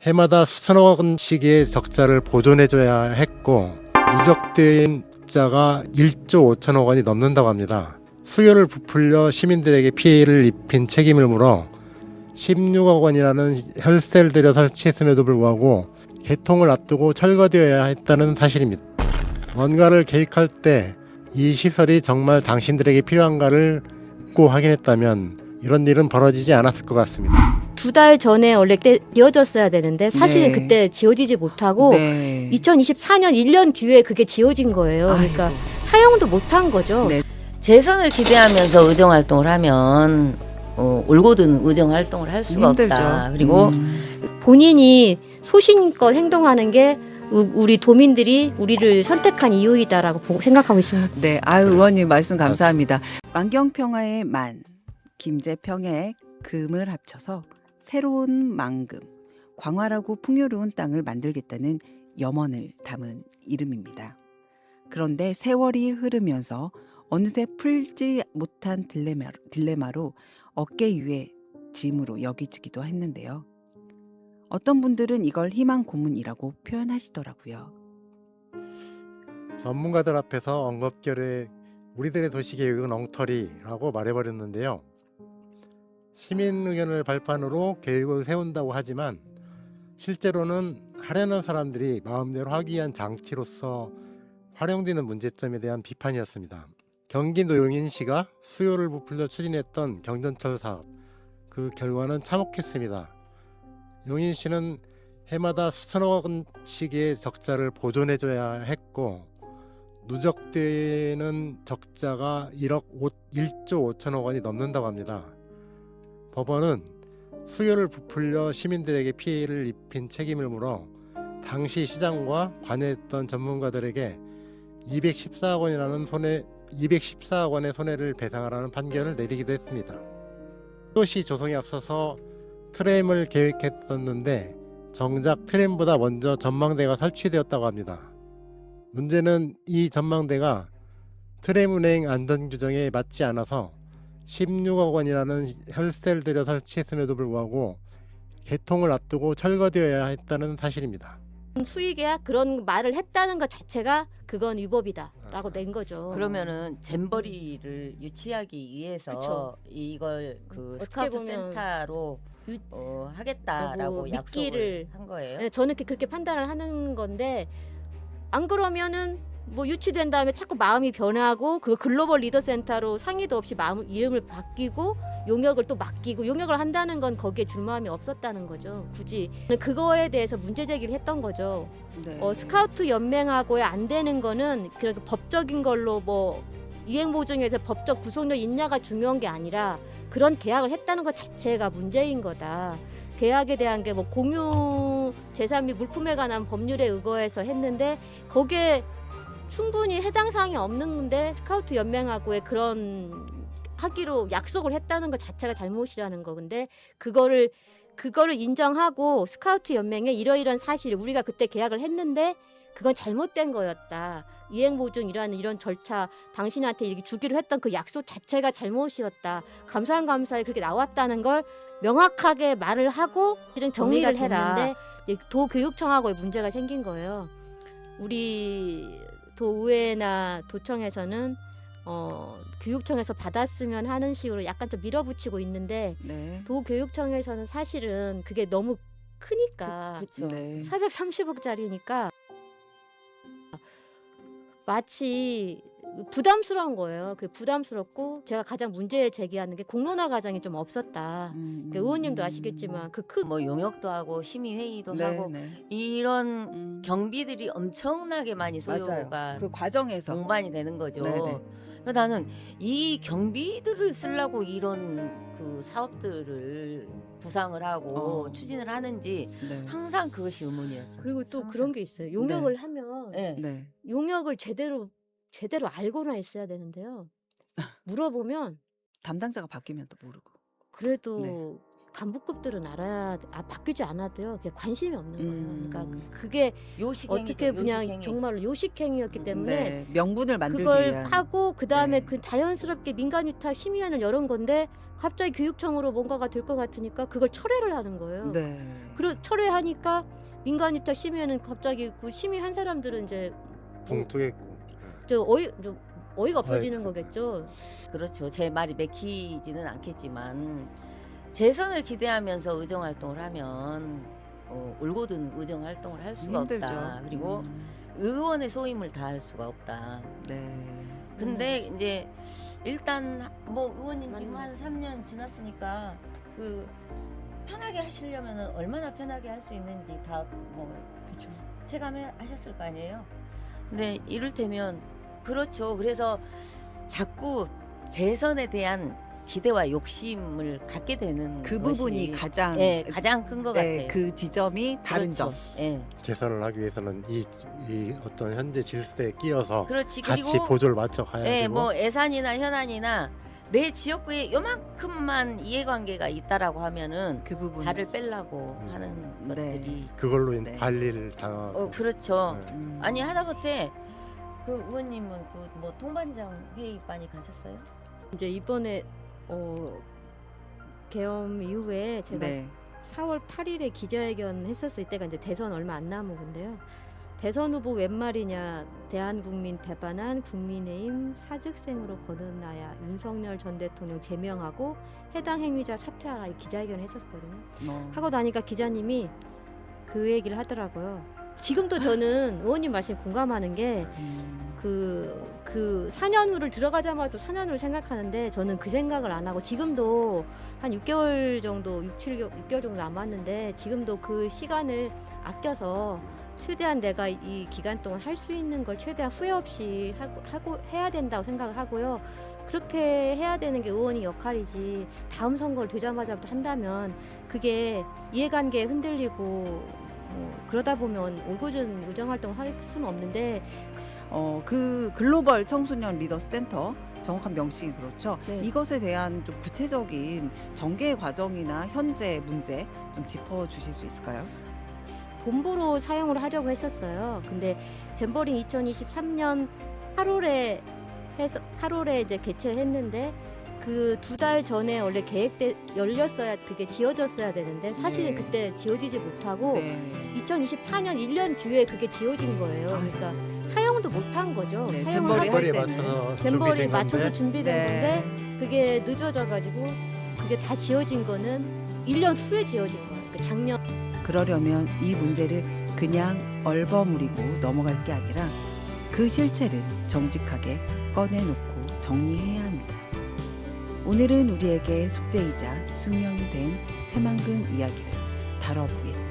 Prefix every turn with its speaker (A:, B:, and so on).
A: 해마다 수천억 원씩의 적자를 보존해줘야 했고 누적된 적자가 1조 5천억 원이 넘는다고 합니다. 수요를 부풀려 시민들에게 피해를 입힌 책임을 물어 16억 원이라는 혈세를 들여 설치했음에도 불구하고 개통을 앞두고 철거되어야 했다는 사실입니다. 뭔가를 계획할 때 이 시설이 정말 당신들에게 필요한가를 꼭 확인했다면 이런 일은 벌어지지 않았을 것 같습니다.
B: 2달 전에 원래 그때 지어졌어야 되는데 사실은
C: 네.
B: 그때 지어지지 못하고
C: 네.
B: 2024년 1년 뒤에 그게 지어진 거예요. 그러니까
C: 아이고.
B: 사용도 못한 거죠.
C: 네.
D: 재선을 기대하면서 의정 활동을 하면 올곧은 의정 활동을 할 수가
C: 힘들죠.
D: 없다. 그리고
B: 본인이 소신껏 행동하는 게 우리 도민들이 우리를 선택한 이유이다라고 생각하고 있습니다.
C: 네, 아유 의원님 말씀 감사합니다. 만경평화의 만, 김제평의 금을 합쳐서 새로운 만금, 광활하고 풍요로운 땅을 만들겠다는 염원을 담은 이름입니다. 그런데 세월이 흐르면서 어느새 풀지 못한 딜레마로 어깨 위에 짐으로 여기지기도 했는데요. 어떤 분들은 이걸 희망 고문이라고 표현하시더라고요.
A: 전문가들 앞에서 언급결에 우리들의 도시계획은 엉터리라고 말해버렸는데요. 시민 의견을 발판으로 계획을 세운다고 하지만 실제로는 하려는 사람들이 마음대로 하기 위한 장치로서 활용되는 문제점에 대한 비판이었습니다. 경기도 용인시가 수요를 부풀려 추진했던 경전철 사업, 그 결과는 참혹했습니다. 용인시는 해마다 수천억 원씩의 적자를 보존해줘야 했고 누적되는 적자가 1조 5천억 원이 넘는다고 합니다. 법원은 수요를 부풀려 시민들에게 피해를 입힌 책임을 물어 당시 시장과 관여했던 전문가들에게 214억 원의 손해를 배상하라는 판결을 내리기도 했습니다. 도시 조성에 앞서서 트램을 계획했었는데 정작 트램보다 먼저 전망대가 설치되었다고 합니다. 문제는 이 전망대가 트램 운행 안전규정에 맞지 않아서 16억 원이라는 혈세를 들여 설치했음에도 불구하고 개통을 앞두고 철거되어야 했다는 사실입니다.
B: 수의계약 그런 말을 했다는 것 자체가 그건 위법이다라고 낸 거죠.
D: 그러면은 잼버리를 유치하기 위해서
B: 그쵸.
D: 이걸 그
B: 어떻게
D: 스카우트
B: 보면
D: 센터로
B: 유-
D: 하겠다라고
B: 하고
D: 약속을
B: 미끼를-
D: 한 거예요.
B: 네, 저는 그렇게 판단을 하는 건데 안 그러면은 뭐 유치된 다음에 자꾸 마음이 변하고 그 글로벌 리더 센터로 상의도 없이 이름을 바뀌고 용역을 또 맡기고 용역을 한다는 건 거기에 줄 마음이 없었다는 거죠. 굳이 그거에 대해서 문제 제기를 했던 거죠.
C: 네.
B: 스카우트 연맹하고의 안 되는 거는 그렇게 법적인 걸로 뭐 이행 보증에서 법적 구속력 있냐가 중요한 게 아니라 그런 계약을 했다는 것 자체가 문제인 거다. 계약에 대한 게 뭐 공유 재산 및 물품에 관한 법률에 의거해서 했는데 거기에 충분히 해당 사항이 없는데 스카우트 연맹하고의 그런 하기로 약속을 했다는 것 자체가 잘못이라는 거. 근데 그거를 인정하고 스카우트 연맹에 이러이런 사실 우리가 그때 계약을 했는데 그건 잘못된 거였다. 이행 보증이라는 이런 절차 당신한테 이렇게 주기로 했던 그 약속 자체가 잘못이었다. 감사에 그렇게 나왔다는 걸 명확하게 말을 하고 이런 정리를 해라. 도교육청하고의 문제가 생긴 거예요. 우리 도의회나 도청에서는 교육청에서 받았으면 하는 식으로 약간 좀 밀어붙이고 있는데
C: 네.
B: 도교육청에서는 사실은 그게 너무 크니까
D: 그렇죠.
C: 네.
B: 430억짜리니까 마치 부담스러운 거예요. 그 부담스럽고 제가 가장 문제 제기하는 게 공론화 과정이 좀 없었다. 의원님도 아시겠지만
D: 뭐 용역도 하고 심의회의도 하고
C: 네.
D: 이런 경비들이 엄청나게 많이 소요가
C: 맞아요. 그 과정에서
D: 동반이 되는 거죠.
C: 네네.
D: 그래서 나는 이 경비들을 쓰려고 이런 그 사업들을 구상을 하고 추진을 하는지
C: 네.
D: 항상 그것이 의문이었어요.
B: 그리고 또
D: 항상.
B: 그런 게 있어요. 용역을 하면
D: 네.
C: 네.
B: 용역을 제대로 알고나 했어야 되는데요. 물어보면
C: 담당자가 바뀌면 또 모르고.
B: 그래도
C: 네.
B: 간부급들은 바뀌지 않아도요. 그게 관심이 없는 거예요. 그러니까 그게
D: 요식행위죠.
B: 어떻게 그냥
D: 요식행위.
B: 정말로 요식행위였기 때문에
C: 네, 명분을 만들기
B: 그걸
C: 위한.
B: 하고 그 다음에
C: 네.
B: 그 자연스럽게 민간위탁 심의위원회를 열은 건데 갑자기 교육청으로 뭔가가 될 것 같으니까 그걸 철회를 하는 거예요.
C: 네.
B: 철회하니까 민간위탁 심의회는 갑자기 그 심의한 사람들은 이제
A: 붕뜨겠고.
B: 좀 어이가 없어지는
A: 아이고.
B: 거겠죠.
D: 그렇죠. 제 말이 맥히지는 않겠지만 재선을 기대하면서 의정 활동을 하면 올곧은 의정 활동을 할 수가
C: 힘들죠.
D: 없다. 그리고 의원의 소임을 다할 수가 없다.
C: 네.
D: 근데 이제 일단 뭐 의원님 지금 한 3년 지났으니까 그 편하게 하시려면은 얼마나 편하게 할 수 있는지 다 뭐
B: 그렇죠.
D: 체감해 하셨을 거 아니에요. 근데 이를테면 그렇죠. 그래서 자꾸 재선에 대한 기대와 욕심을 갖게 되는
C: 그
D: 것이,
C: 부분이 가장
D: 가장 큰 것
C: 네,
D: 같아요.
C: 그 지점이 다른
D: 그렇죠.
C: 점.
D: 예.
A: 재선을 하기 위해서는 이 어떤 현재 질서에 끼어서
D: 그렇지.
A: 같이
D: 그리고
A: 보조를 맞춰 가야
D: 예,
A: 되고.
D: 뭐 예산이나 현안이나 내 지역구에 요만큼만 이해관계가 있다라고 하면은
C: 그 부분.
D: 발을 빼려고 하는
C: 네.
D: 것들이
A: 그걸로
C: 네.
A: 관리를 당하고.
D: 그렇죠.
A: 네.
D: 아니 하다못해 그 의원님은 그 뭐 통반장 회의 많이 가셨어요?
B: 이제 이번에 계엄 이후에 제가
C: 네.
B: 4월 8일에 기자회견 했었을 때가 이제 대선 얼마 안 남은 건데요. 대선 후보 웬 말이냐, 대한국민 배반한 국민의힘 사직생으로 거듭나야 윤석열 전 대통령 제명하고 해당 행위자 사퇴하라, 이 기자회견을 했었거든요. 하고 나니까 기자님이 그 얘기를 하더라고요. 지금도 저는 의원님 말씀 공감하는 게 그 4년 후를 들어가자마자 또 4년 후를 생각하는데 저는 그 생각을 안 하고 지금도 한 6개월 정도 6개월 정도 남았는데 지금도 그 시간을 아껴서 최대한 내가 이 기간 동안 할 수 있는 걸 최대한 후회 없이 하고 해야 된다고 생각을 하고요. 그렇게 해야 되는 게 의원이 역할이지 다음 선거를 되자마자부터 한다면 그게 이해관계에 흔들리고 그러다 보면 올곧은 의정 활동을 할 수는 없는데
C: 그 글로벌 청소년 리더 센터 정확한 명칭이 그렇죠.
B: 네.
C: 이것에 대한 좀 구체적인 전개 과정이나 현재 문제 좀 짚어 주실 수 있을까요?
B: 본부로 사용을 하려고 했었어요. 근데 잼버링 2023년 8월에 이제 개최했는데 그 2달 전에 원래 열렸어야 그게 지어졌어야 되는데 사실
C: 네.
B: 그때 지어지지 못하고
C: 네.
B: 2024년 1년 뒤에 그게 지어진 거예요. 그러니까 사용도 못한 거죠.
C: 네,
B: 사용을
C: 잼버리
B: 하고
C: 할
A: 잼버리에
C: 때는.
A: 맞춰서
B: 잼버리
A: 준비된
B: 맞춰서
A: 건데
B: 준비된
C: 네.
B: 건데 그게 늦어져가지고 그게 다 지어진 거는 1년 후에 지어진 거예요. 그러니까 작년.
C: 그러려면 이 문제를 그냥 얼버무리고 넘어갈 게 아니라 그 실체를 정직하게 꺼내놓고 정리해야 합니다. 오늘은 우리에게 숙제이자 숙명이 된 새만금 이야기를 다뤄보겠습니다.